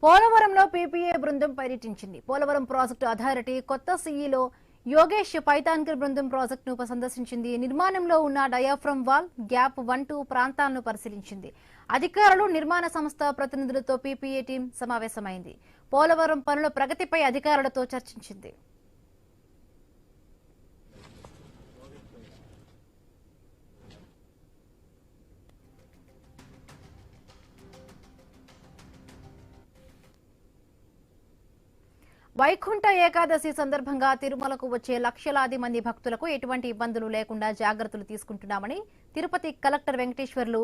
పోలవరంలో పీపీఏ బృందం పర్యటించింది. Polavaram project authority కొత్త సీఈలో యోగేష్ పైతాన్కర్ బృందం ప్రాజెక్టును సందర్శించింది. నిర్మాణంలో ఉన్న డయాఫ్రమ్ వాల్, గ్యాప్ 1-2 ప్రాంతాలను పరిశీలించింది. అధికారులు, నిర్మాణ సంస్థ ప్రతినిధులతో పీపీఏ టీం సమావేశమైంది. పోలవరం పనుల ప్రగతిపై అధికారులతో చర్చించింది. వైకుంఠ ఏకాదశి సందర్భంగా తిరుమలకు వచ్చే లక్షలాది మంది భక్తులకు ఎటువంటి ఇబ్బందులు లేకుండా జాగ్రత్తలు తీసుకుంటున్నామని తిరుపతి కలెక్టర్ వెంకటేశ్వర్లు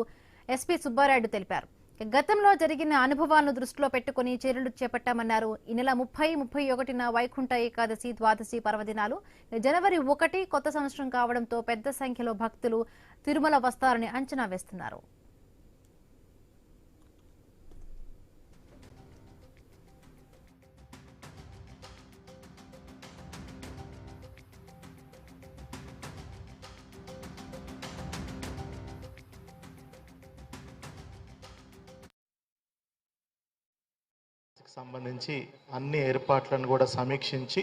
ఎస్పీ సుబ్బారాయుడు తెలిపారు. గతంలో జరిగిన అనుభవాలను దృష్టిలో పెట్టుకుని చర్యలు చేపట్టామన్నారు. ఈ నెల 30-31న వైకుంఠ ఏకాదశి, ద్వాదశి పర్వదినాలు, జనవరి 1 కొత్త సంవత్సరం కావడంతో పెద్ద సంఖ్యలో భక్తులు తిరుమల వస్తారని అంచనా వేస్తున్నారు. సంబంధించి అన్ని ఏర్పాట్లను కూడా సమీక్షించి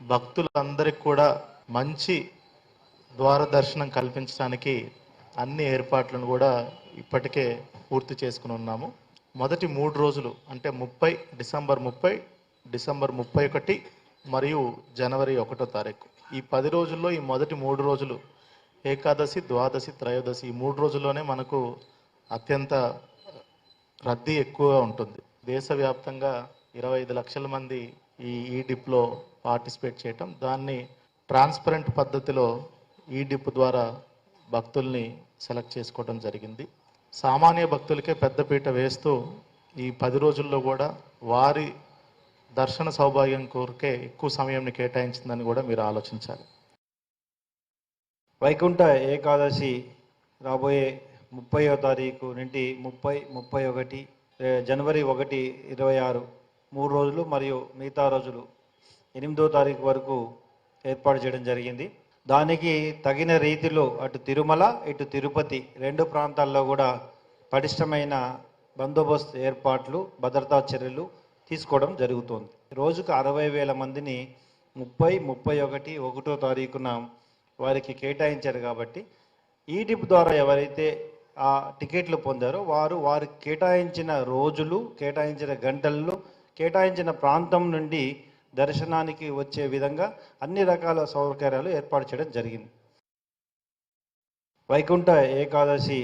భక్తులందరికీ కూడా మంచి ద్వార దర్శనం కల్పించడానికి అన్ని ఏర్పాట్లను కూడా ఇప్పటికే పూర్తి చేసుకుని ఉన్నాము. మొదటి 3 రోజులు అంటే డిసెంబర్ 30, డిసెంబర్ 31 మరియు జనవరి 1వ తారీఖు, ఈ 10 రోజుల్లో ఈ మొదటి 3 రోజులు ఏకాదశి, ద్వాదశి, త్రయోదశి, ఈ 3 రోజుల్లోనే మనకు అత్యంత రద్దీ ఎక్కువగా ఉంటుంది. దేశవ్యాప్తంగా 25 లక్షల మంది ఈ డిప్లో పార్టిసిపేట్ చేయటం, దాన్ని ట్రాన్స్పరెంట్ పద్ధతిలో ఈ డిప్ ద్వారా భక్తుల్ని సెలెక్ట్ చేసుకోవడం జరిగింది. సామాన్య భక్తులకే పెద్దపీట వేస్తూ ఈ 10 రోజుల్లో కూడా వారి దర్శన సౌభాగ్యం కోరికే ఎక్కువ సమయాన్ని కేటాయించిందని కూడా మీరు ఆలోచించాలి. వైకుంఠ ఏకాదశి రాబోయే 30వ తారీఖు నుండి 30-31 జనవరి 1, 26 3 రోజులు మరియు మిగతా రోజులు 8వ తారీఖు వరకు ఏర్పాటు చేయడం జరిగింది. దానికి తగిన రీతిలో అటు తిరుమల, ఇటు తిరుపతి 2 ప్రాంతాల్లో కూడా పటిష్టమైన బందోబస్తు ఏర్పాట్లు, భద్రతా చర్యలు తీసుకోవడం జరుగుతోంది. రోజుకు 60,000 మందిని 1వ తారీఖున వారికి కేటాయించారు. కాబట్టి ఈ డిప్ ద్వారా ఎవరైతే ఆ టికెట్లు పొందారో వారికి కేటాయించిన రోజులు, కేటాయించిన గంటల్లో, కేటాయించిన ప్రాంతం నుండి దర్శనానికి వచ్చే విధంగా అన్ని రకాల సౌకర్యాలు ఏర్పాటు చేయడం జరిగింది. వైకుంఠ ఏకాదశి